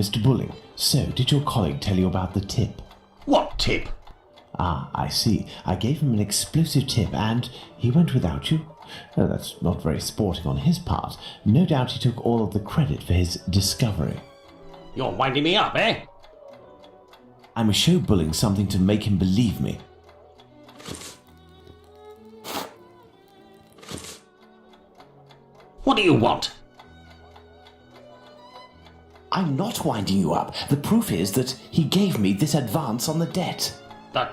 Mr. Bulling. So, did your colleague tell you about the tip? What tip? Ah, I see. I gave him an explosive tip and he went without you? Oh, that's not very sporting on his part. No doubt he took all of the credit for his discovery. You're winding me up, eh? I must show Bulling something to make him believe me. What do you want? I'm not winding you up. The proof is that he gave me this advance on the debt. The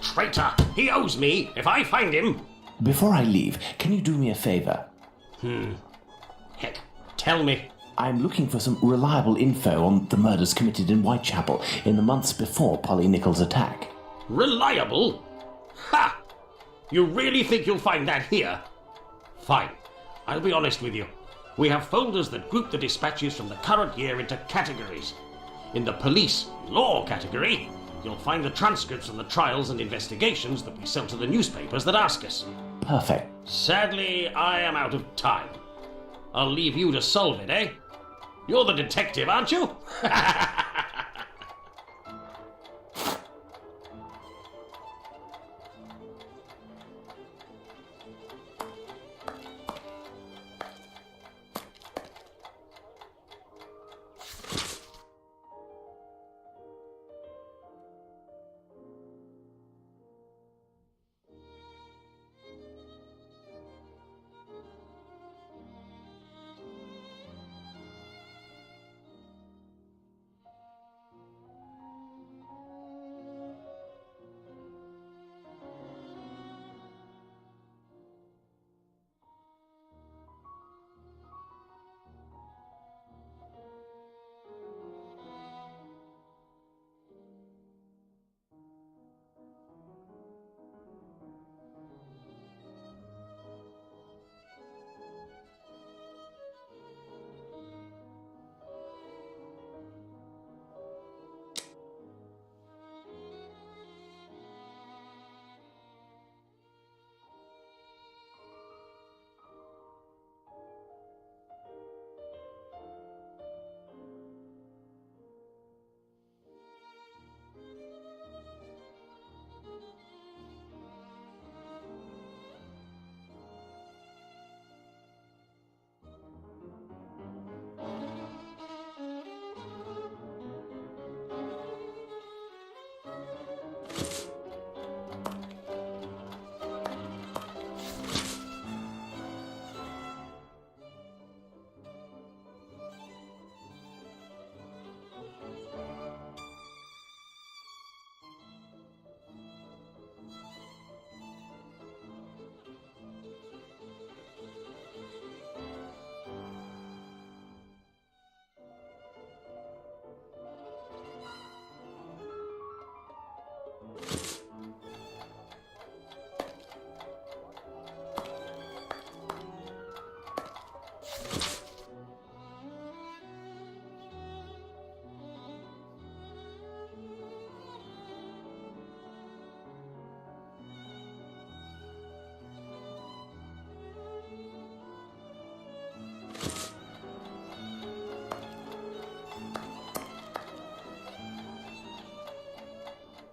traitor! He owes me, if I find him! Before I leave, can you do me a favor? Heck, tell me. I'm looking for some reliable info on the murders committed in Whitechapel in the months before Polly Nichols' attack. Reliable? Ha! You really think you'll find that here? Fine. I'll be honest with you. We have folders that group the dispatches from the current year into categories. In the police law category, you'll find the transcripts of the trials and investigations that we sell to the newspapers that ask us. Perfect. Sadly, I am out of time. I'll leave you to solve it, eh? You're the detective, aren't you?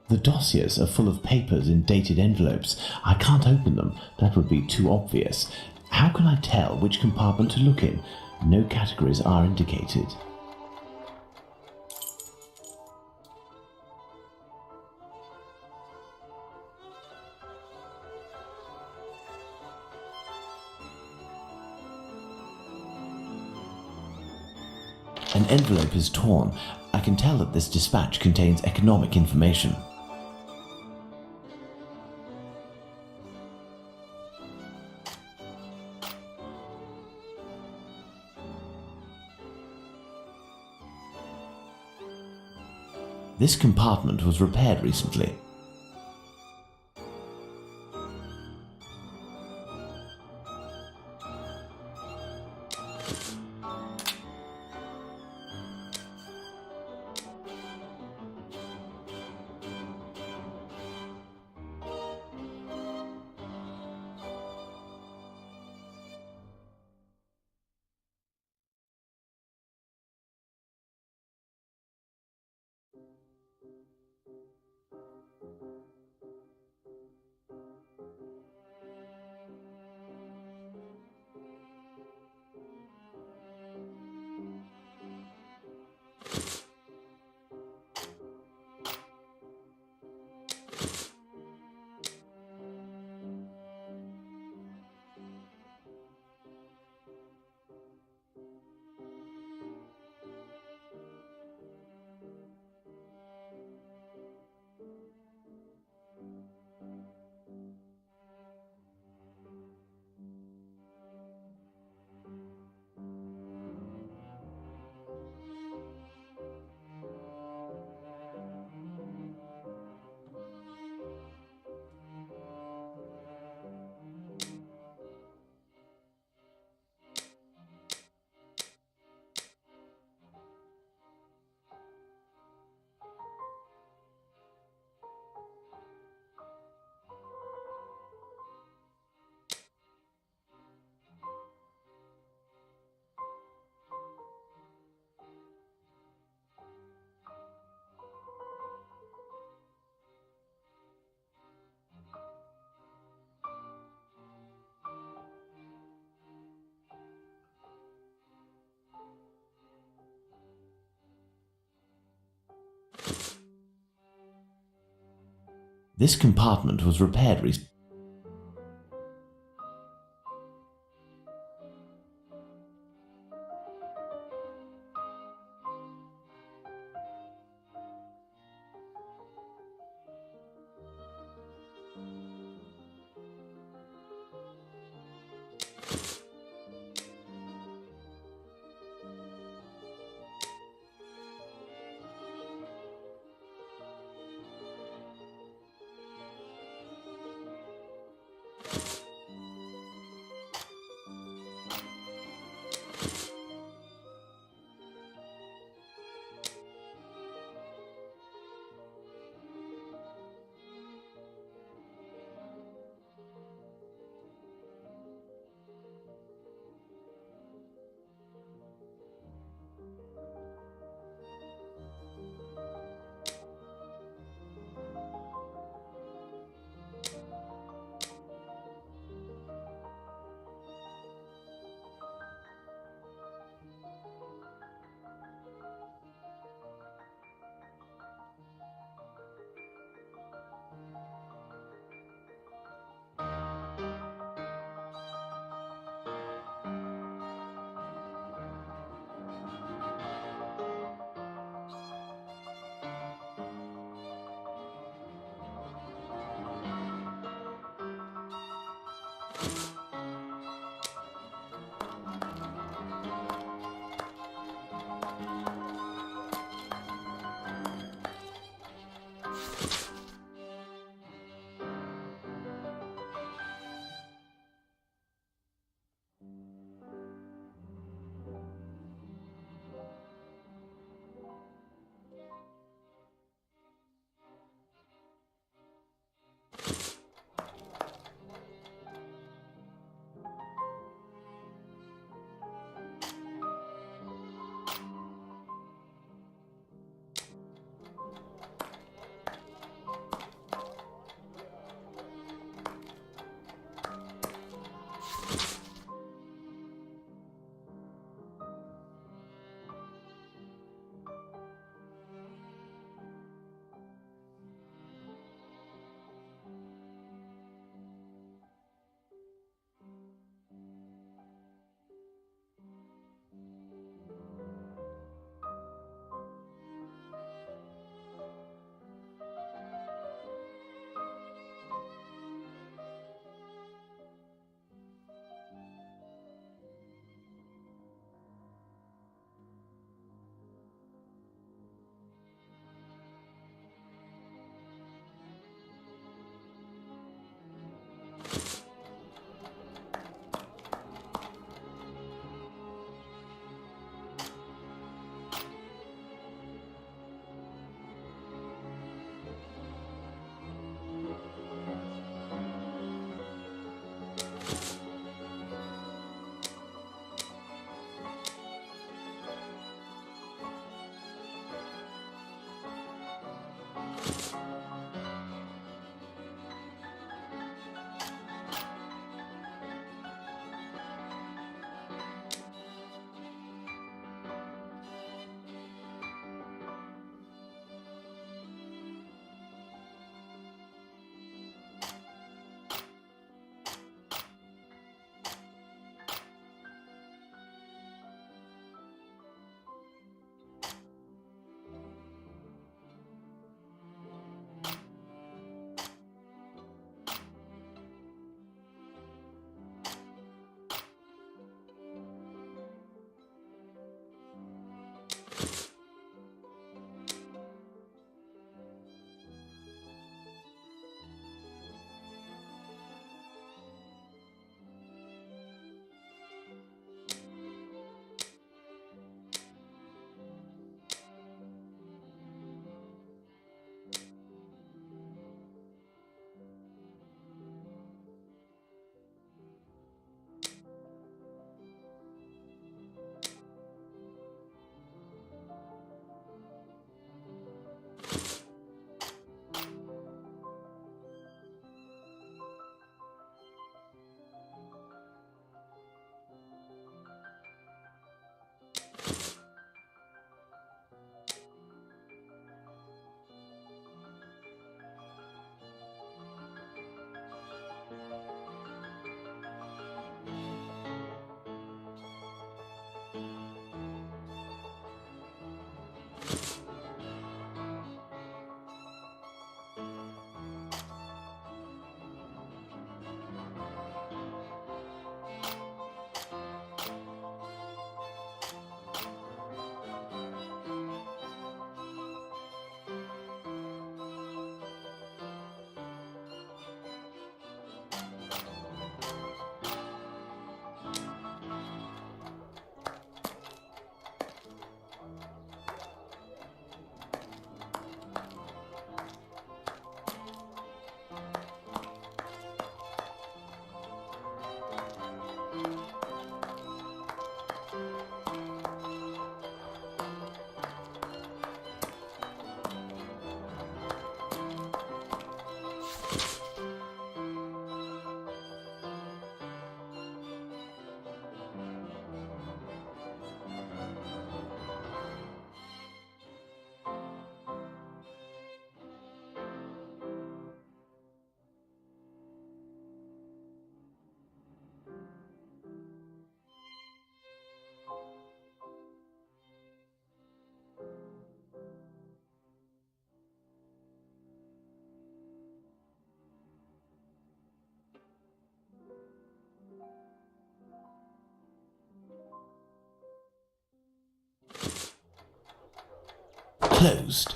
The dossiers are full of papers in dated envelopes. I can't open them. That would be too obvious. How can I tell which compartment to look in? No categories are indicated. An envelope is torn. I can tell that this dispatch contains economic information. This compartment was repaired recently. This compartment was repaired recently. Closed.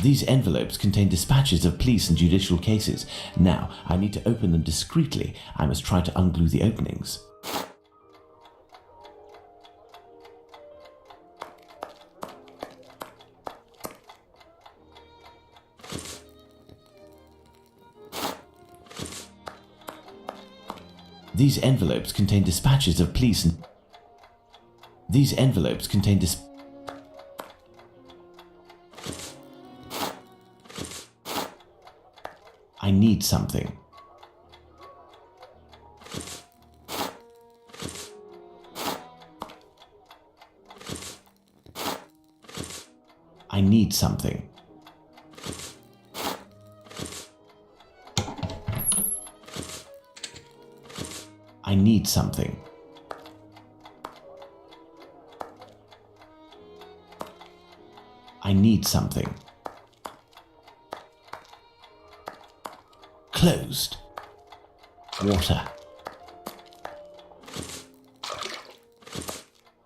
These envelopes contain dispatches of police and judicial cases. Now, I need to open them discreetly. I must try to unglue the openings. These envelopes contain dispatches of police and... These envelopes contain I need something. I need something. I need something. I need something. Closed. Water.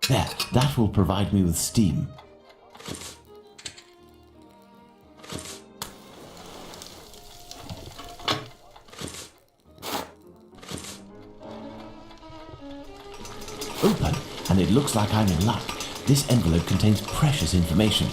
There, that will provide me with steam. Open, and it looks like I'm in luck. This envelope contains precious information.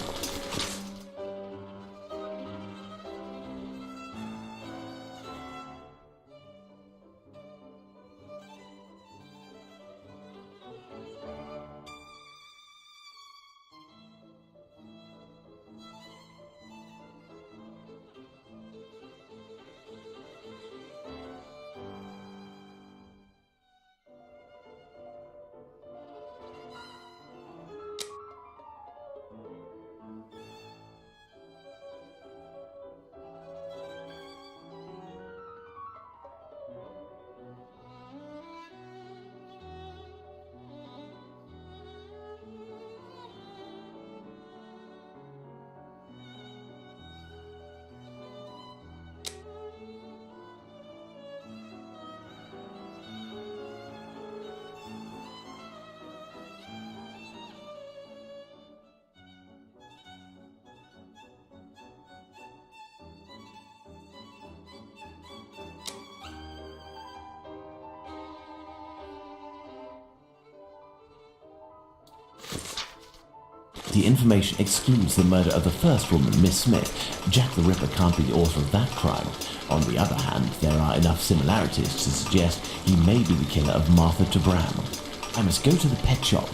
The information excludes the murder of the first woman, Miss Smith. Jack the Ripper can't be the author of that crime. On the other hand, there are enough similarities to suggest he may be the killer of Martha Tabram. I must go to the pet shop.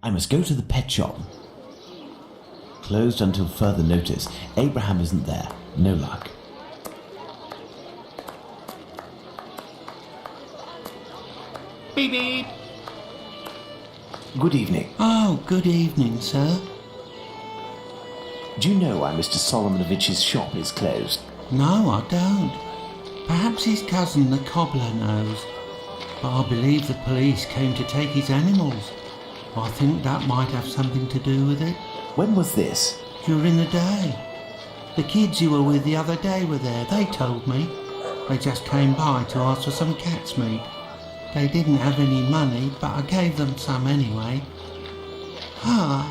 I must go to the pet shop. Closed until further notice. Abraham isn't there. No luck. Beep beep. Good evening. Oh, good evening, sir. Do you know why Mr. Solomonovich's shop is closed? No, I don't. Perhaps his cousin, the cobbler, knows. But I believe the police came to take his animals. I think that might have something to do with it. When was this? During the day. The kids you were with the other day were there, they told me. They just came by to ask for some cat's meat. They didn't have any money, but I gave them some anyway. Ah.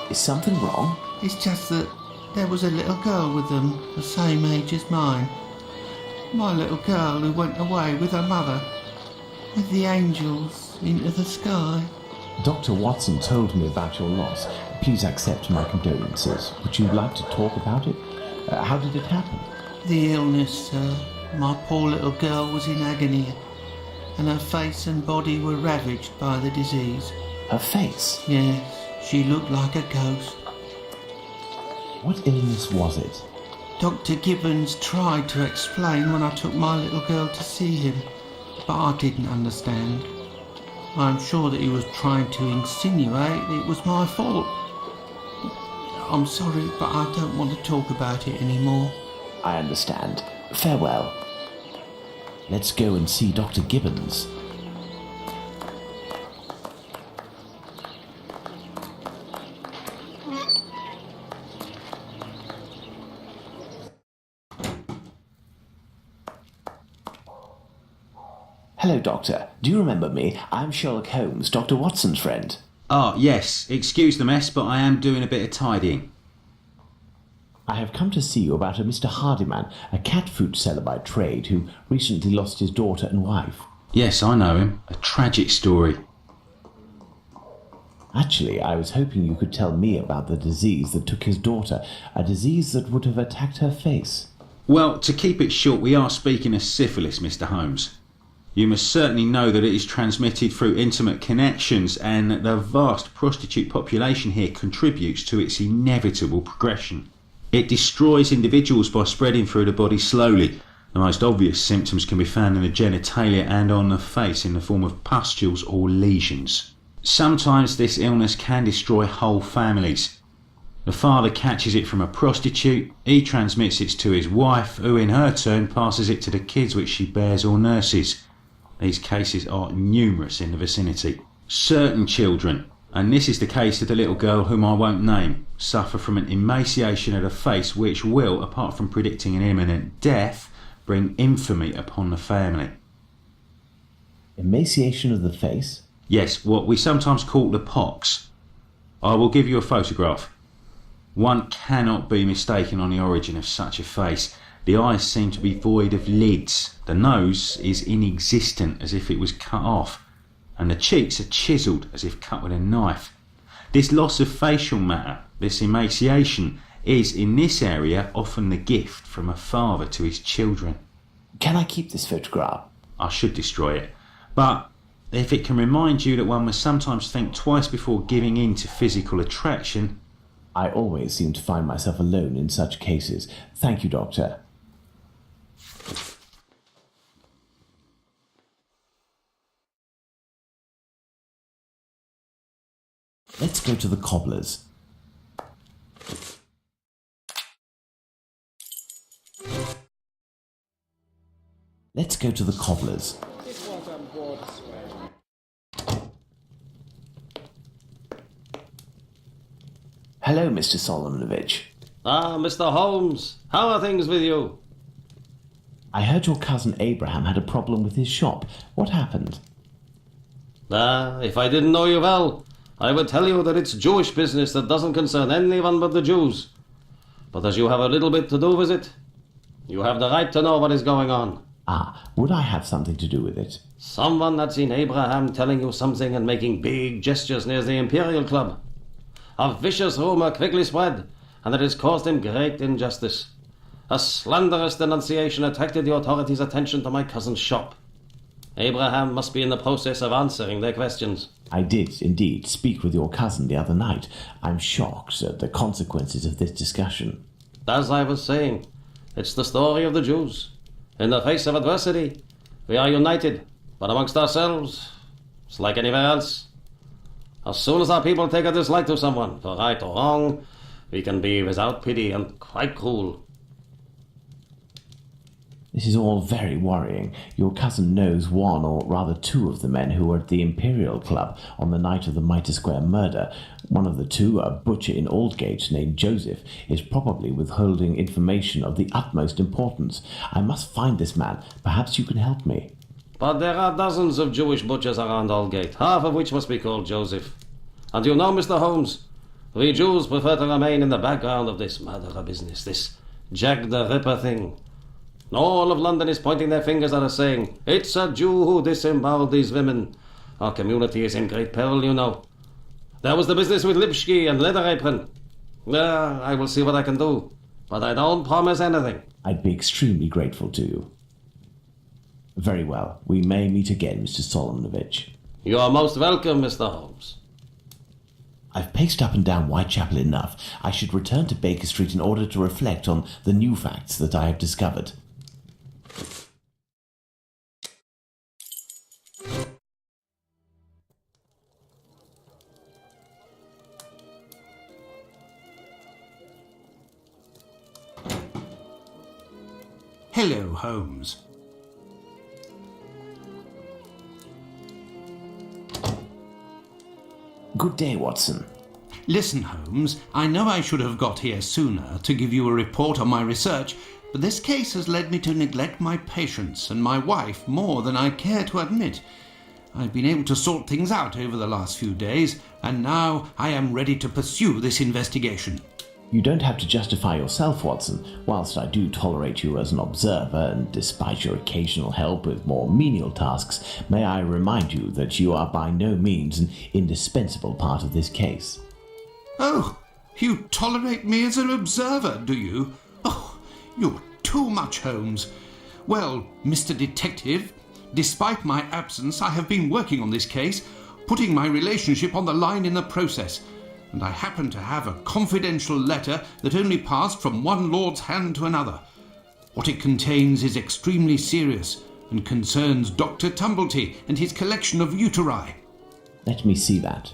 Is something wrong? It's just that there was a little girl with them, the same age as mine. My little girl who went away with her mother, with the angels into the sky. Dr. Watson told me about your loss. Please accept my condolences. Would you like to talk about it? How did it happen? The illness, sir. My poor little girl was in agony, and her face and body were ravaged by the disease. Her face? Yes, she looked like a ghost. What illness was it? Dr. Gibbons tried to explain when I took my little girl to see him, but I didn't understand. I'm sure that he was trying to insinuate it was my fault. I'm sorry, but I don't want to talk about it anymore. I understand. Farewell. Let's go and see Dr. Gibbons. Hello, Doctor. Do you remember me? I'm Sherlock Holmes, Dr. Watson's friend. Ah, yes. Excuse the mess, but I am doing a bit of tidying. I have come to see you about a Mr. Hardyman, a cat food seller by trade, who recently lost his daughter and wife. Yes, I know him. A tragic story. Actually, I was hoping you could tell me about the disease that took his daughter, a disease that would have attacked her face. Well, to keep it short, we are speaking of syphilis, Mr. Holmes. You must certainly know that it is transmitted through intimate connections, and that the vast prostitute population here contributes to its inevitable progression. It destroys individuals by spreading through the body slowly. The most obvious symptoms can be found in the genitalia and on the face in the form of pustules or lesions. Sometimes this illness can destroy whole families. The father catches it from a prostitute, he transmits it to his wife, who in her turn passes it to the kids which she bears or nurses. These cases are numerous in the vicinity. Certain children, and this is the case of the little girl whom I won't name, suffer from an emaciation of the face which will, apart from predicting an imminent death, bring infamy upon the family. Emaciation of the face? Yes, what we sometimes call the pox. I will give you a photograph. One cannot be mistaken on the origin of such a face. The eyes seem to be void of lids, the nose is inexistent as if it was cut off, and the cheeks are chiselled as if cut with a knife. This loss of facial matter, this emaciation, is in this area often the gift from a father to his children. Can I keep this photograph? I should destroy it, but if it can remind you that one must sometimes think twice before giving in to physical attraction. I always seem to find myself alone in such cases. Thank you, Doctor. Let's go to the cobbler's. Let's go to the cobbler's. Hello, Mr. Solomonovich. Ah, Mr. Holmes, how are things with you? I heard your cousin Abraham had a problem with his shop. What happened? If I didn't know you well, I would tell you that it's Jewish business that doesn't concern anyone but the Jews. But as you have a little bit to do with it, you have the right to know what is going on. Ah, would I have something to do with it? Someone had seen Abraham telling you something and making big gestures near the Imperial Club. A vicious rumor quickly spread, and it has caused him great injustice. A slanderous denunciation attracted the authorities' attention to my cousin's shop. Abraham must be in the process of answering their questions. I did, indeed, speak with your cousin the other night. I'm shocked at the consequences of this discussion. As I was saying, it's the story of the Jews. In the face of adversity, we are united, but amongst ourselves, it's like anywhere else. As soon as our people take a dislike to someone, for right or wrong, we can be without pity and quite cruel. This is all very worrying. Your cousin knows one, or rather two, of the men who were at the Imperial Club on the night of the Mitre Square murder. One of the two, a butcher in Aldgate named Joseph, is probably withholding information of the utmost importance. I must find this man. Perhaps you can help me. But there are dozens of Jewish butchers around Aldgate, half of which must be called Joseph. And you know, Mr. Holmes, we Jews prefer to remain in the background of this murderer business, this Jack the Ripper thing. All of London is pointing their fingers at us saying, it's a Jew who disemboweled these women. Our community is in great peril, you know. There was the business with Lipsky and Leather Apron. I will see what I can do, but I don't promise anything. I'd be extremely grateful to you. Very well. We may meet again, Mr. Solomonovich. You are most welcome, Mr. Holmes. I've paced up and down Whitechapel enough. I should return to Baker Street in order to reflect on the new facts that I have discovered. Hello, Holmes. Good day, Watson. Listen, Holmes, I know I should have got here sooner to give you a report on my research, but this case has led me to neglect my patients and my wife more than I care to admit. I've been able to sort things out over the last few days, and now I am ready to pursue this investigation. You don't have to justify yourself, Watson. Whilst I do tolerate you as an observer, and despite your occasional help with more menial tasks, may I remind you that you are by no means an indispensable part of this case. Oh, you tolerate me as an observer, do you? Oh, you're too much, Holmes. Well, Mr. Detective, despite my absence, I have been working on this case, putting my relationship on the line in the process. And I happen to have a confidential letter that only passed from one lord's hand to another. What it contains is extremely serious and concerns Dr. Tumblety and his collection of uteri. Let me see that.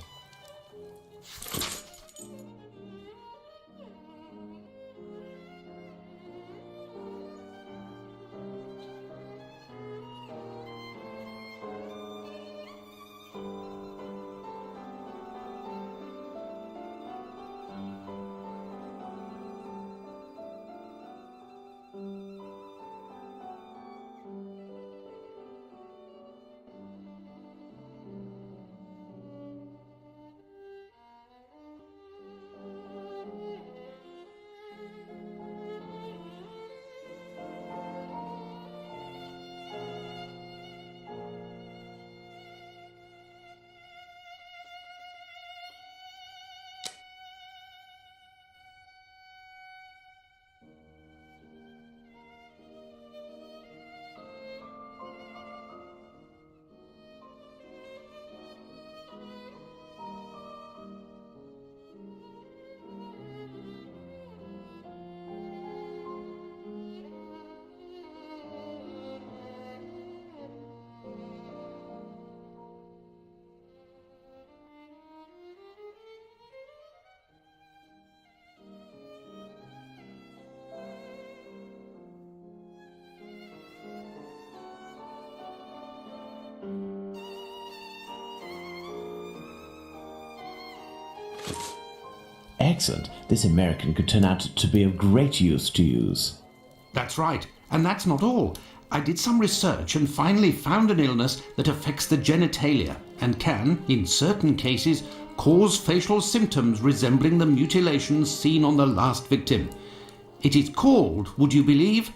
Excellent. This American could turn out to be of great use to use. That's right. And that's not all. I did some research and finally found an illness that affects the genitalia and can, in certain cases, cause facial symptoms resembling the mutilations seen on the last victim. It is called, would you believe?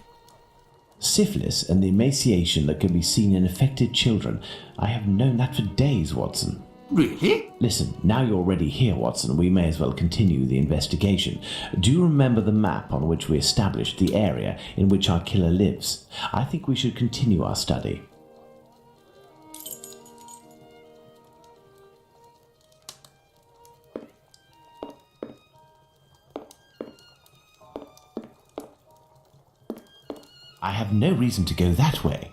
Syphilis and the emaciation that can be seen in affected children. I have known that for days, Watson. Really? Listen, now you're already here, Watson, we may as well continue the investigation. Do you remember the map on which we established the area in which our killer lives? I think we should continue our study. I have no reason to go that way.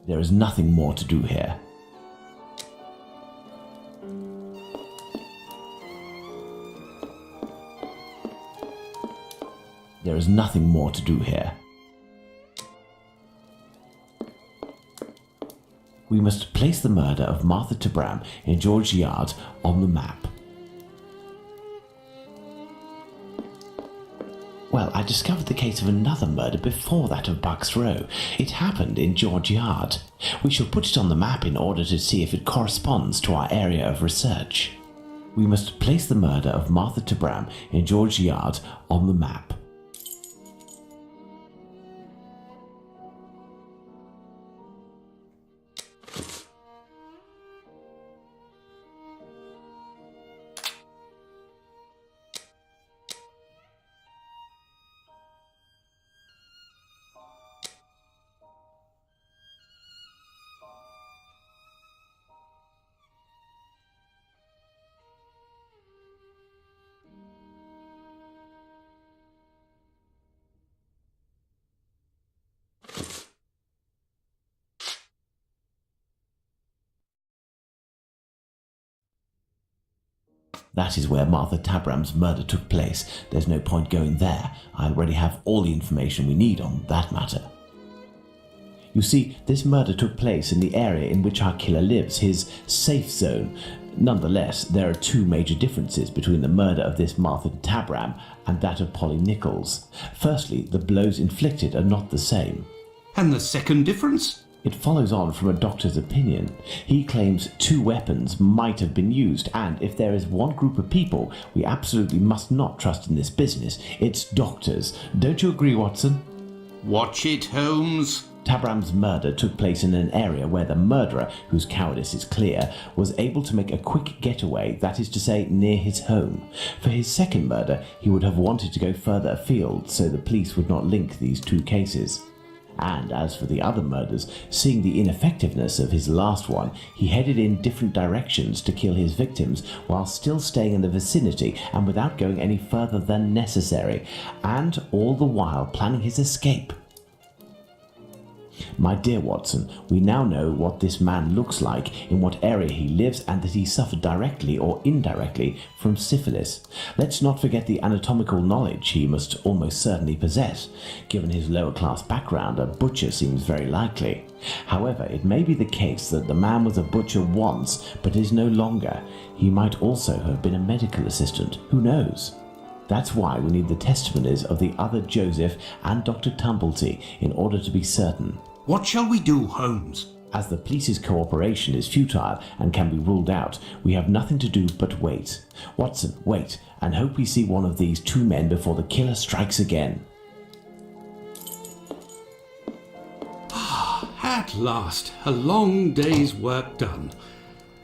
There is nothing more to do here. There is nothing more to do here. We must place the murder of Martha Tabram in George Yard on the map. Well, I discovered the case of another murder before that of Bucks Row. It happened in George Yard. We shall put it on the map in order to see if it corresponds to our area of research. We must place the murder of Martha Tabram in George Yard on the map. That is where Martha Tabram's murder took place. There's no point going there. I already have all the information we need on that matter. You see, this murder took place in the area in which our killer lives, his safe zone. Nonetheless, there are two major differences between the murder of this Martha Tabram and that of Polly Nichols. Firstly, the blows inflicted are not the same. And the second difference? It follows on from a doctor's opinion. He claims two weapons might have been used, and if there is one group of people we absolutely must not trust in this business, it's doctors. Don't you agree, Watson? Watch it, Holmes. Tabram's murder took place in an area where the murderer, whose cowardice is clear, was able to make a quick getaway, that is to say, near his home. For his second murder, he would have wanted to go further afield, so the police would not link these two cases. And as for the other murders, seeing the ineffectiveness of his last one, he headed in different directions to kill his victims while still staying in the vicinity and without going any further than necessary, and all the while planning his escape. My dear Watson, we now know what this man looks like, in what area he lives, and that he suffered directly or indirectly from syphilis. Let's not forget the anatomical knowledge he must almost certainly possess. Given his lower class background, a butcher seems very likely. However, it may be the case that the man was a butcher once, but is no longer. He might also have been a medical assistant. Who knows? That's why we need the testimonies of the other Joseph and Dr. Tumblety in order to be certain. What shall we do, Holmes? As the police's cooperation is futile and can be ruled out, we have nothing to do but wait. Watson, wait, and hope we see one of these two men before the killer strikes again. At last, a long day's work done.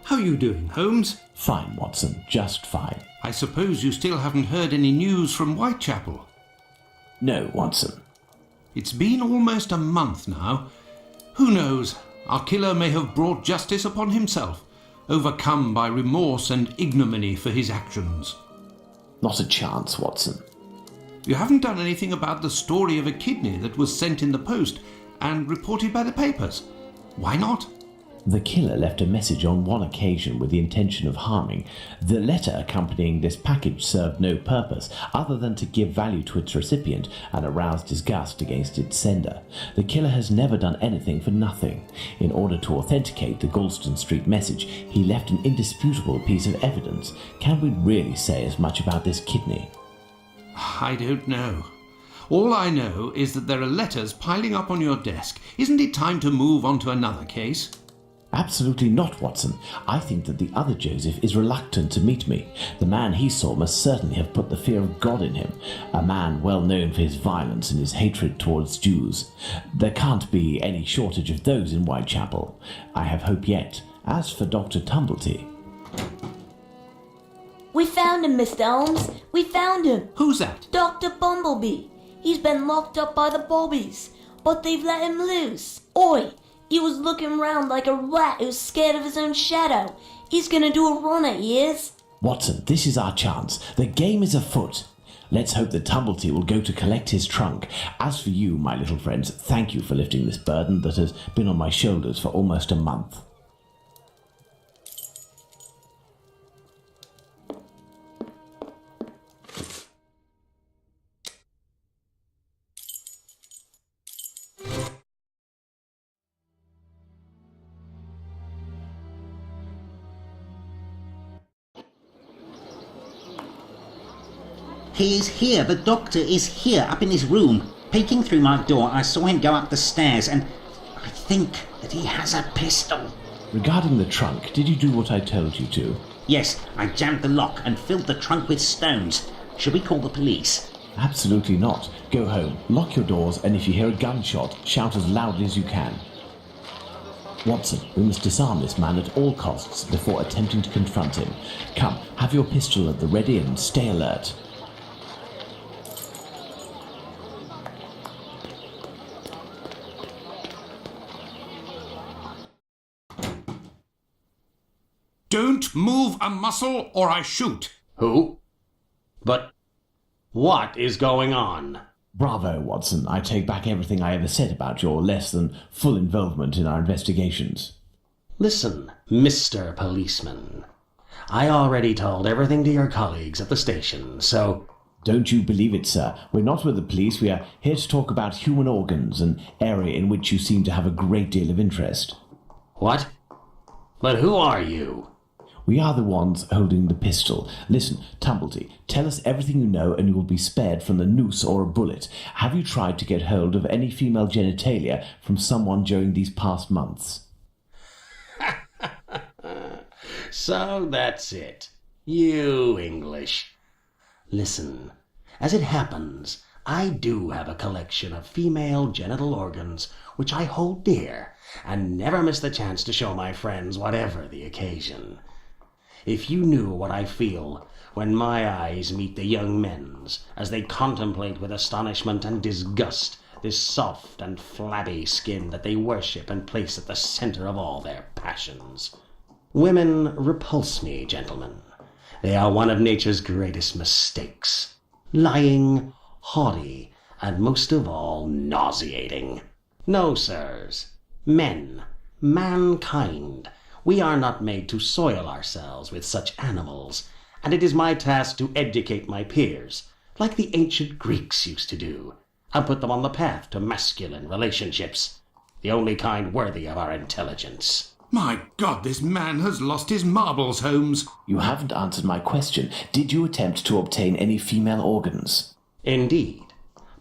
How are you doing, Holmes? Fine, Watson, just fine. I suppose you still haven't heard any news from Whitechapel? No, Watson. It's been almost a month now. Who knows? Our killer may have brought justice upon himself, overcome by remorse and ignominy for his actions. Not a chance, Watson. You haven't done anything about the story of a kidney that was sent in the post and reported by the papers. Why not? The killer left a message on one occasion with the intention of harming. The letter accompanying this package served no purpose other than to give value to its recipient and arouse disgust against its sender. The killer has never done anything for nothing. In order to authenticate the Galston Street message, he left an indisputable piece of evidence. Can we really say as much about this kidney? I don't know. All I know is that there are letters piling up on your desk. Isn't it time to move on to another case? Absolutely not, Watson. I think that the other Joseph is reluctant to meet me. The man he saw must certainly have put the fear of God in him, a man well known for his violence and his hatred towards Jews. There can't be any shortage of those in Whitechapel. I have hope yet. As for Dr. Tumblety... We found him, Mr. Holmes. We found him. Who's that? Dr. Bumblebee. He's been locked up by the bobbies, but they've let him loose. Oi! He was looking round like a rat who's scared of his own shadow. He's gonna do a run at years. Watson, this is our chance. The game is afoot. Let's hope that Tumblety will go to collect his trunk. As for you, my little friends, thank you for lifting this burden that has been on my shoulders for almost a month. He is here. The doctor is here, up in his room. Peeking through my door, I saw him go up the stairs, and I think that he has a pistol. Regarding the trunk, did you do what I told you to? Yes, I jammed the lock and filled the trunk with stones. Should we call the police? Absolutely not. Go home, lock your doors, and if you hear a gunshot, shout as loudly as you can. Watson, we must disarm this man at all costs before attempting to confront him. Come, have your pistol at the ready and stay alert. Don't move a muscle or I shoot. Who? But what is going on? Bravo, Watson. I take back everything I ever said about your less than full involvement in our investigations. Listen, Mr. Policeman. I already told everything to your colleagues at the station, so... Don't you believe it, sir. We're not with the police. We are here to talk about human organs, an area in which you seem to have a great deal of interest. What? But who are you? We are the ones holding the pistol. Listen, Tumblety, tell us everything you know and you will be spared from the noose or a bullet. Have you tried to get hold of any female genitalia from someone during these past months? So that's it. You English. Listen, as it happens, I do have a collection of female genital organs which I hold dear and never miss the chance to show my friends whatever the occasion. If you knew what I feel when my eyes meet the young men's as they contemplate with astonishment and disgust this soft and flabby skin that they worship and place at the center of all their passions. Women repulse me, gentlemen. They are one of nature's greatest mistakes. Lying, haughty, and most of all, nauseating. No, sirs. Men, mankind, we are not made to soil ourselves with such animals, and it is my task to educate my peers, like the ancient Greeks used to do, and put them on the path to masculine relationships, the only kind worthy of our intelligence. My God, this man has lost his marbles, Holmes. You haven't answered my question. Did you attempt to obtain any female organs? Indeed,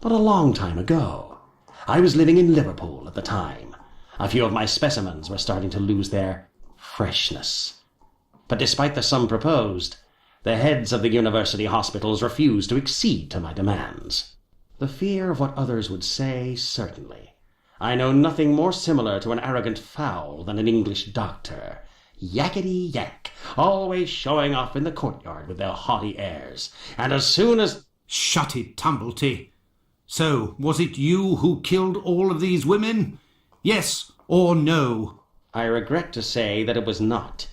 but a long time ago. I was living in Liverpool at the time. A few of my specimens were starting to lose their freshness. But despite the sum proposed, the heads of the university hospitals refused to accede to my demands. The fear of what others would say, certainly. I know nothing more similar to an arrogant fowl than an English doctor. Yakety-yak, always showing off in the courtyard with their haughty airs. And as soon as... Shut it, Tumblety. So, was it you who killed all of these women? Yes or no? I regret to say that it was not.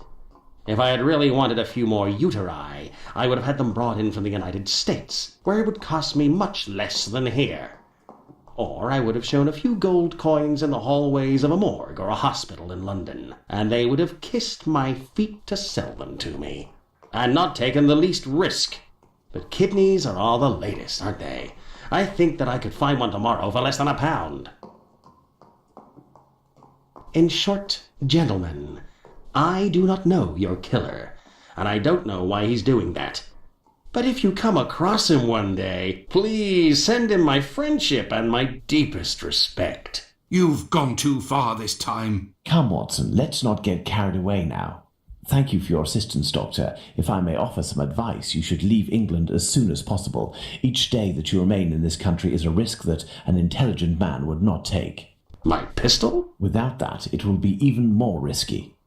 If I had really wanted a few more uteri, I would have had them brought in from the United States, where it would cost me much less than here. Or I would have shown a few gold coins in the hallways of a morgue or a hospital in London, and they would have kissed my feet to sell them to me, and not taken the least risk. But kidneys are all the latest, aren't they? I think that I could find one tomorrow for less than £1. In short, gentlemen, I do not know your killer, and I don't know why he's doing that. But if you come across him one day, please send him my friendship and my deepest respect. You've gone too far this time. Come, Watson, let's not get carried away now. Thank you for your assistance, Doctor. If I may offer some advice, you should leave England as soon as possible. Each day that you remain in this country is a risk that an intelligent man would not take. My pistol? Without that, it will be even more risky.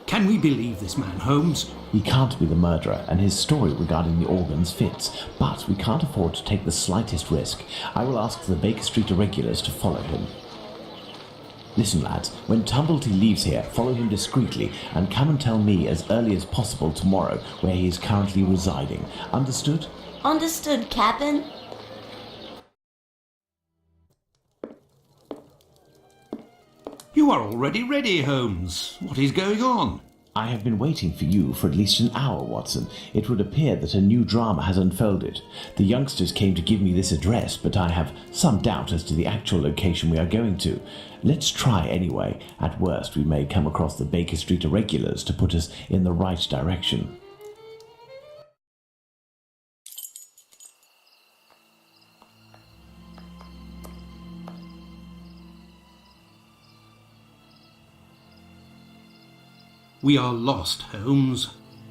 Can we believe this man, Holmes? He can't be the murderer, and his story regarding the organs fits, but we can't afford to take the slightest risk. I will ask the Baker Street irregulars to follow him. Listen, lads, when Tumblety leaves here, follow him discreetly, and come and tell me as early as possible tomorrow where he is currently residing. Understood? Understood, Captain. You are already ready, Holmes. What is going on? I have been waiting for you for at least an hour, Watson. It would appear that a new drama has unfolded. The youngsters came to give me this address, but I have some doubt as to the actual location we are going to. Let's try anyway. At worst, we may come across the Baker Street irregulars to put us in the right direction. We are lost, Holmes.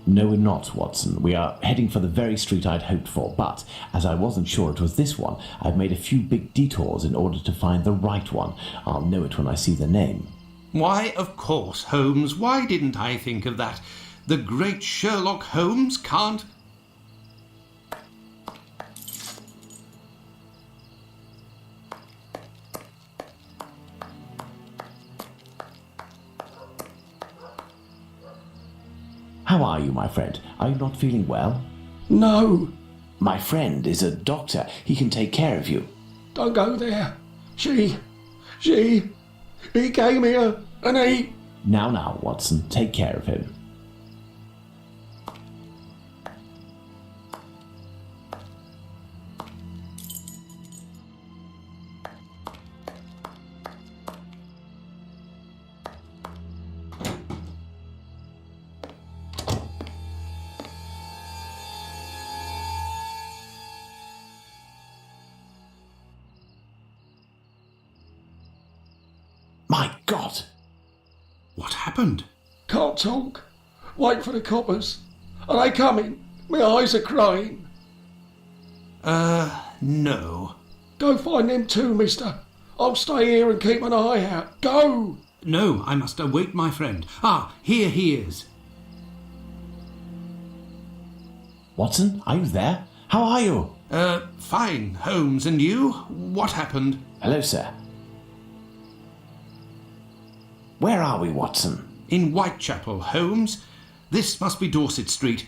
No, we're not, Watson. We are heading for the very street I'd hoped for, but as I wasn't sure it was this one, I've made a few big detours in order to find the right one. I'll know it when I see the name. Why, of course, Holmes. Why didn't I think of that? The great Sherlock Holmes can't... How are you, my friend? Are you not feeling well? No, My friend is a doctor. He can take care of you. don't go there. He came here and he... Now, Watson, take care of him. My God! What happened? Can't talk. Wait for the coppers. Are they coming? My eyes are crying. No. Go find them too, mister. I'll stay here and keep an eye out. Go! No, I must await my friend. Ah, here he is. Watson, are you there? How are you? Fine, Holmes, and you? What happened? Hello, sir. Where are we, Watson? In Whitechapel, Holmes. This must be Dorset Street.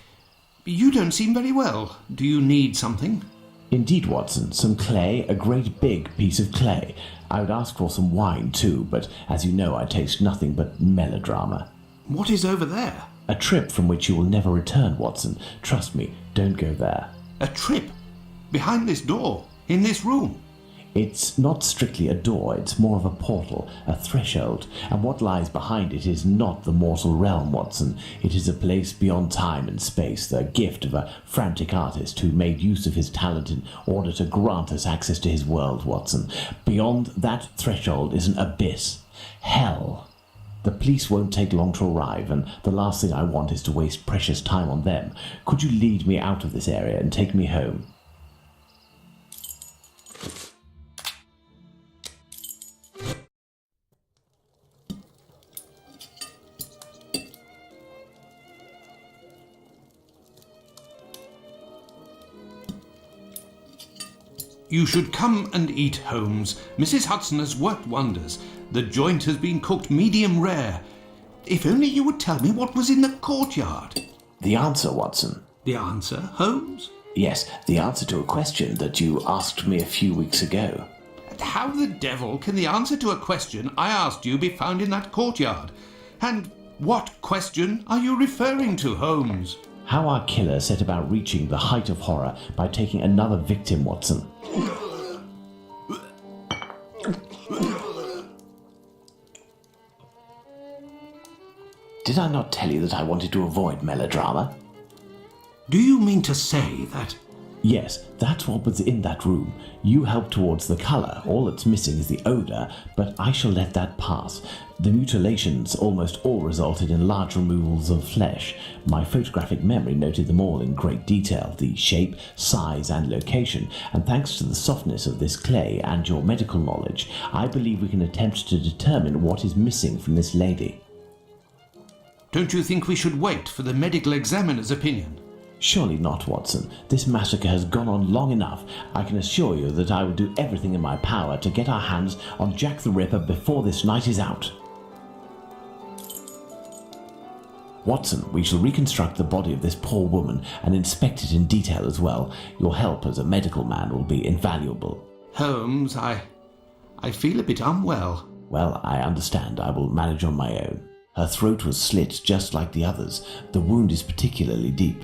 You don't seem very well. Do you need something? Indeed, Watson. Some clay, a great big piece of clay. I would ask for some wine, too, but as you know, I taste nothing but melodrama. What is over there? A trip from which you will never return, Watson. Trust me, don't go there. A trip? Behind this door? In this room? It's not strictly a door, it's more of a portal, a threshold, and what lies behind it is not the mortal realm, Watson. It is a place beyond time and space, the gift of a frantic artist who made use of his talent in order to grant us access to his world, Watson. Beyond that threshold is an abyss. Hell. The police won't take long to arrive, and the last thing I want is to waste precious time on them. Could you lead me out of this area and take me home? You should come and eat, Holmes. Mrs. Hudson has worked wonders. The joint has been cooked medium rare. If only you would tell me what was in the courtyard. The answer, Watson. The answer, Holmes? Yes, the answer to a question that you asked me a few weeks ago. How the devil can the answer to a question I asked you be found in that courtyard? And what question are you referring to, Holmes? How our killer set about reaching the height of horror by taking another victim, Watson. Did I not tell you that I wanted to avoid melodrama? Do you mean to say that... Yes, that's what was in that room. You helped towards the colour. All that's missing is the odour, but I shall let that pass. The mutilations almost all resulted in large removals of flesh. My photographic memory noted them all in great detail, the shape, size and location, and thanks to the softness of this clay and your medical knowledge, I believe we can attempt to determine what is missing from this lady. Don't you think we should wait for the medical examiner's opinion? Surely not, Watson. This massacre has gone on long enough. I can assure you that I will do everything in my power to get our hands on Jack the Ripper before this night is out. Watson, we shall reconstruct the body of this poor woman and inspect it in detail as well. Your help as a medical man will be invaluable. Holmes, I feel a bit unwell. Well, I understand. I will manage on my own. Her throat was slit just like the others. The wound is particularly deep.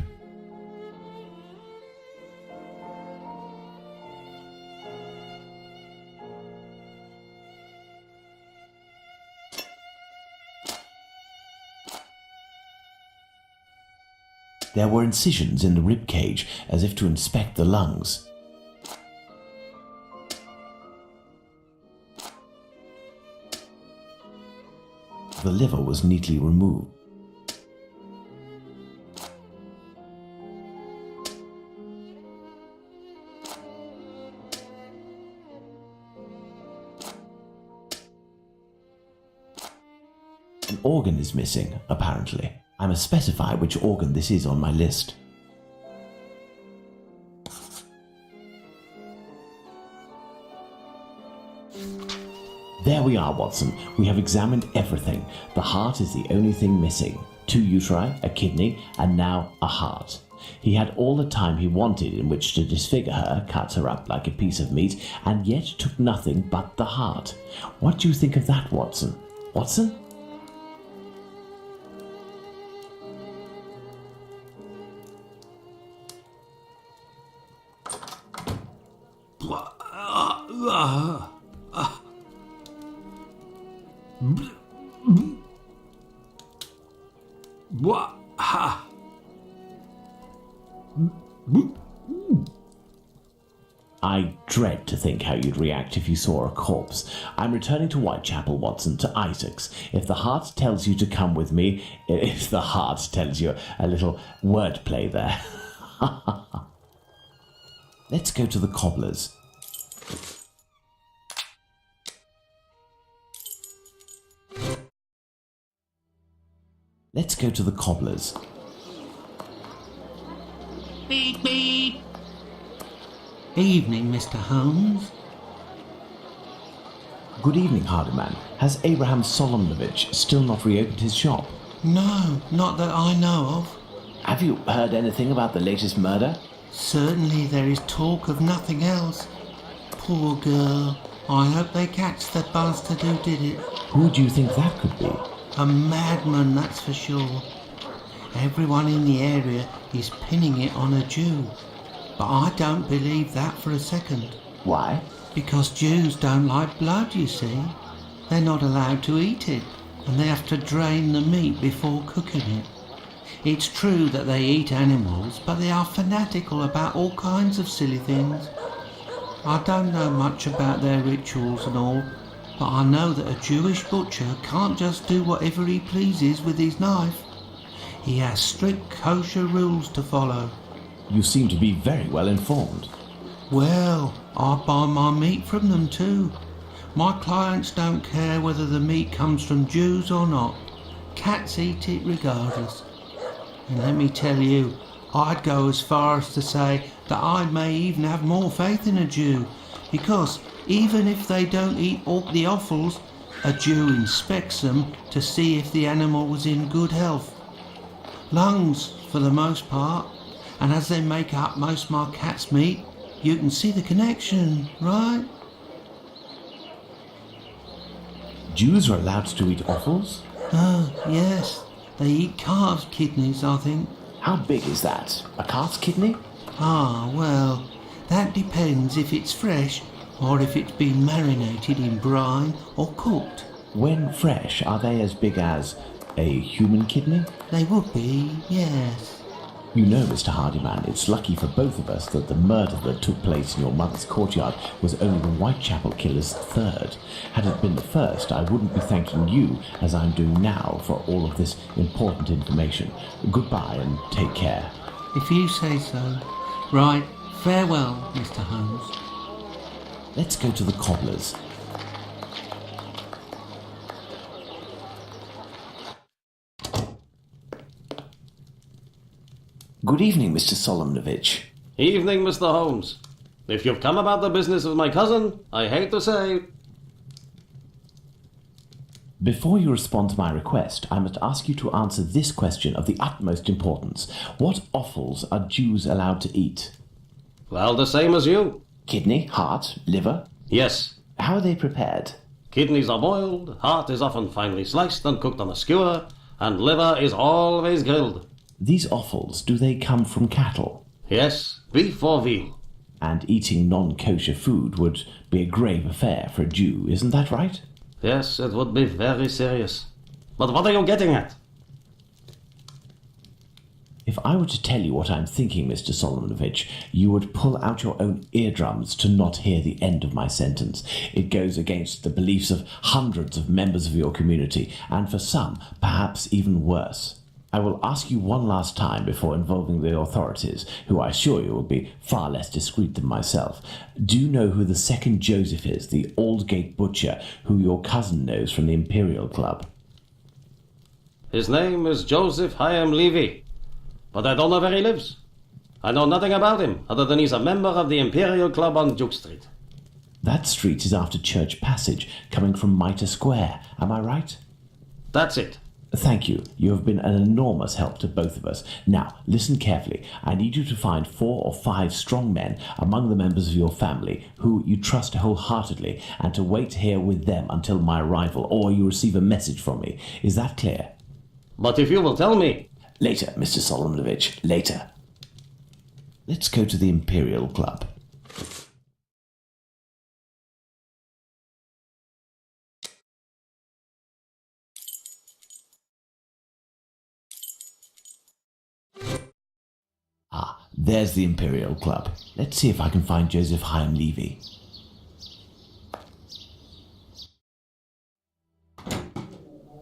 There were incisions in the rib cage, as if to inspect the lungs. The liver was neatly removed. An organ is missing, apparently. I must specify which organ this is on my list. There we are, Watson. We have examined everything. The heart is the only thing missing. 2 uteri, a kidney, and now a heart. He had all the time he wanted in which to disfigure her, cut her up like a piece of meat, and yet took nothing but the heart. What do you think of that, Watson? Watson? I dread to think how you'd react if you saw a corpse. I'm returning to Whitechapel, Watson, to Isaac's. If the heart tells you to come with me, if the heart tells you a little wordplay there. Let's go to the cobbler's. Let's go to the cobbler's. Beep, beep. Evening, Mr. Holmes. Good evening, Hardyman. Has Abraham Solomnovich still not reopened his shop? No, not that I know of. Have you heard anything about the latest murder? Certainly there is talk of nothing else. Poor girl. I hope they catch the bastard who did it. Who do you think that could be? A madman, that's for sure. Everyone in the area is pinning it on a Jew. But I don't believe that for a second. Why? Because Jews don't like blood, you see. They're not allowed to eat it, and they have to drain the meat before cooking it. It's true that they eat animals, but they are fanatical about all kinds of silly things. I don't know much about their rituals and all, but I know that a Jewish butcher can't just do whatever he pleases with his knife. He has strict kosher rules to follow. You seem to be very well informed. Well, I buy my meat from them too. My clients don't care whether the meat comes from Jews or not. Cats eat it regardless. And let me tell you, I'd go as far as to say that I may even have more faith in a Jew, because even if they don't eat all the offals, a Jew inspects them to see if the animal was in good health. Lungs, for the most part, and as they make up most of my cat's meat, you can see the connection, right? Jews are allowed to eat offals? Oh, yes. They eat calves' kidneys, I think. How big is that? A calf's kidney? Ah, well, that depends if it's fresh or if it's been marinated in brine or cooked. When fresh, are they as big as a human kidney? They would be, yes. You know, Mr. Hardyman, it's lucky for both of us that the murder that took place in your mother's courtyard was only the Whitechapel killer's third. Had it been the first, I wouldn't be thanking you, as I'm doing now, for all of this important information. Goodbye and take care. If you say so. Right, farewell, Mr. Holmes. Let's go to the cobbler's. Good evening, Mr. Solomnovich. Evening, Mr. Holmes. If you've come about the business of my cousin, I hate to say... Before you respond to my request, I must ask you to answer this question of the utmost importance. What offals are Jews allowed to eat? Well, the same as you. Kidney, heart, liver? Yes. How are they prepared? Kidneys are boiled, heart is often finely sliced and cooked on a skewer, and liver is always grilled. These offals, do they come from cattle? Yes, beef or veal. And eating non-kosher food would be a grave affair for a Jew, isn't that right? Yes, it would be very serious. But what are you getting at? If I were to tell you what I'm thinking, Mr. Solomnovich, you would pull out your own eardrums to not hear the end of my sentence. It goes against the beliefs of hundreds of members of your community, and for some, perhaps even worse. I will ask you one last time before involving the authorities, who I assure you will be far less discreet than myself. Do you know who the second Joseph is, the Aldgate butcher, who your cousin knows from the Imperial Club? His name is Joseph Chaim Levy, but I don't know where he lives. I know nothing about him, other than he's a member of the Imperial Club on Duke Street. That street is after Church Passage, coming from Mitre Square, am I right? That's it. Thank you. You have been an enormous help to both of us. Now, listen carefully. I need you to find 4 or 5 strong men among the members of your family who you trust wholeheartedly, and to wait here with them until my arrival, or you receive a message from me. Is that clear? But if you will tell me... Later, Mr. Solomonovich. Later. Let's go to the Imperial Club. Ah, there's the Imperial Club. Let's see if I can find Joseph Hyam Levy.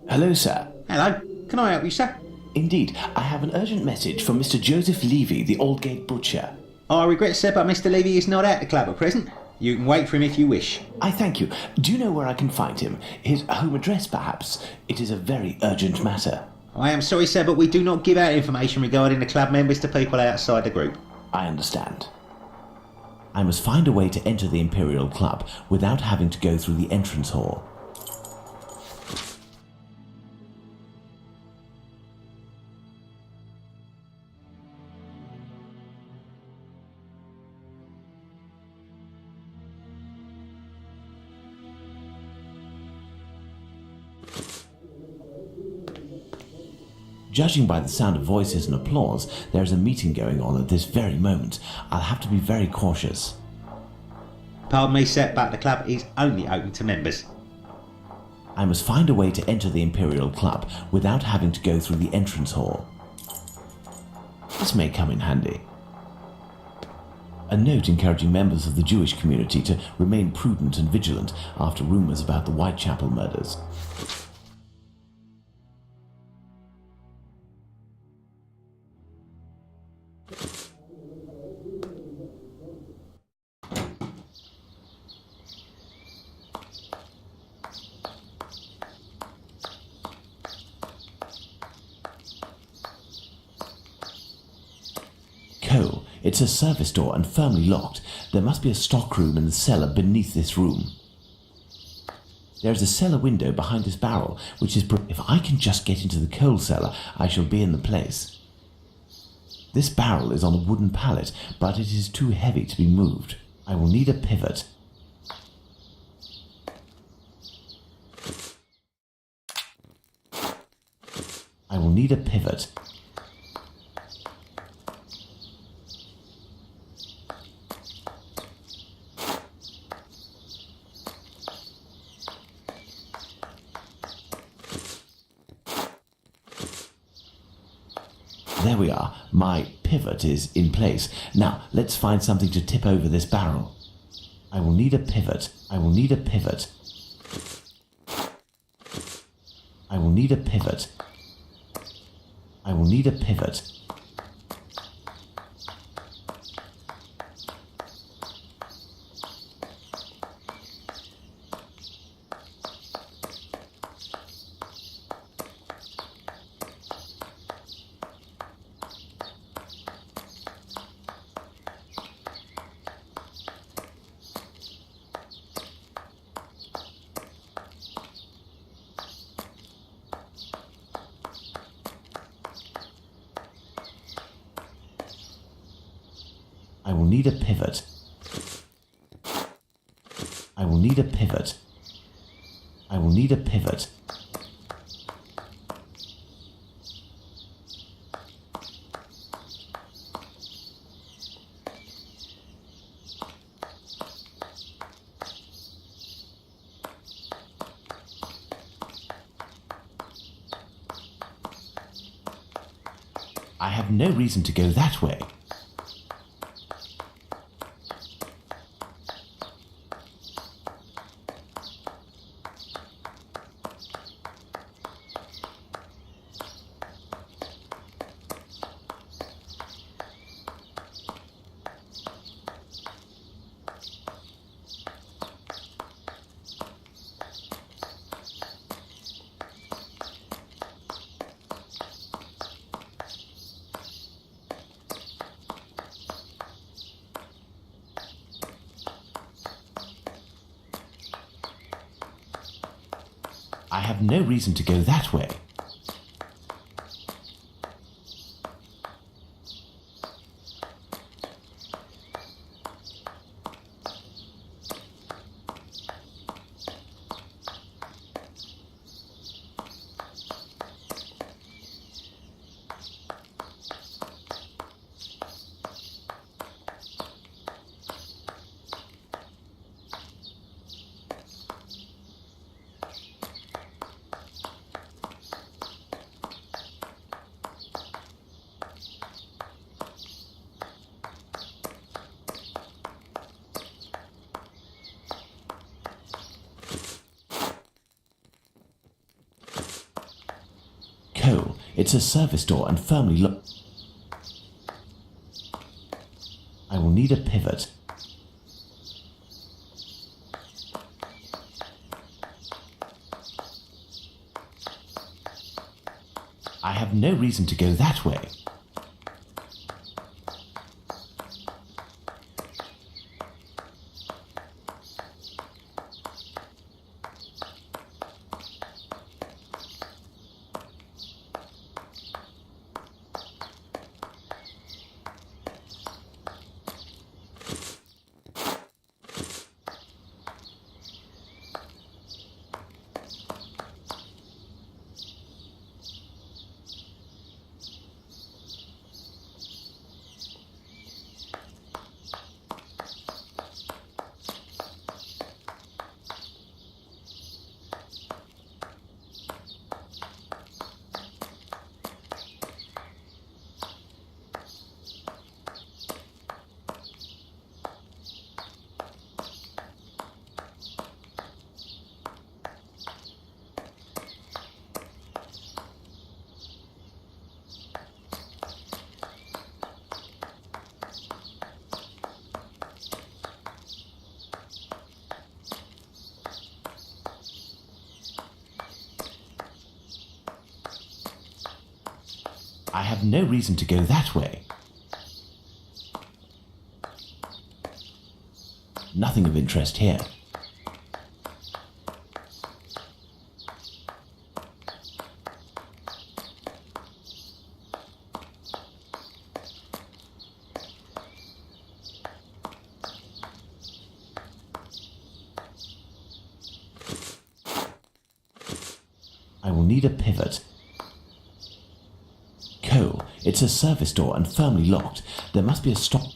Hello, sir. Hello, can I help you, sir? Indeed, I have an urgent message from Mr. Joseph Levy, the Aldgate butcher. I regret, sir, but Mr. Levy is not at the club at present. You can wait for him if you wish. I thank you. Do you know where I can find him? His home address, perhaps? It is a very urgent matter. I am sorry, sir, but we do not give out information regarding the club members to people outside the group. I understand. I must find a way to enter the Imperial Club without having to go through the entrance hall. Judging by the sound of voices and applause, there is a meeting going on at this very moment. I'll have to be very cautious. Pardon me, sir, but the club is only open to members. I must find a way to enter the Imperial Club without having to go through the entrance hall. This may come in handy. A note encouraging members of the Jewish community to remain prudent and vigilant after rumours about the Whitechapel murders. It's a service door and firmly locked. There must be a stockroom in the cellar beneath this room. There is a cellar window behind this barrel, which is... If I can just get into the coal cellar, I shall be in the place. This barrel is on a wooden pallet, but it is too heavy to be moved. I will need a pivot. I will need a pivot. There we are. My pivot is in place. Now, let's find something to tip over this barrel. I will need a pivot. I will need a pivot. I will need a pivot. I will need a pivot. I will need a pivot. I will need a pivot. I will need a pivot. I have no reason to go that way. I have no reason to go that way. It's a service door and firmly locked. I will need a pivot. I have no reason to go that way. I have no reason to go that way. Nothing of interest here. I will need a pivot. It's a service door and firmly locked. There must be a stop.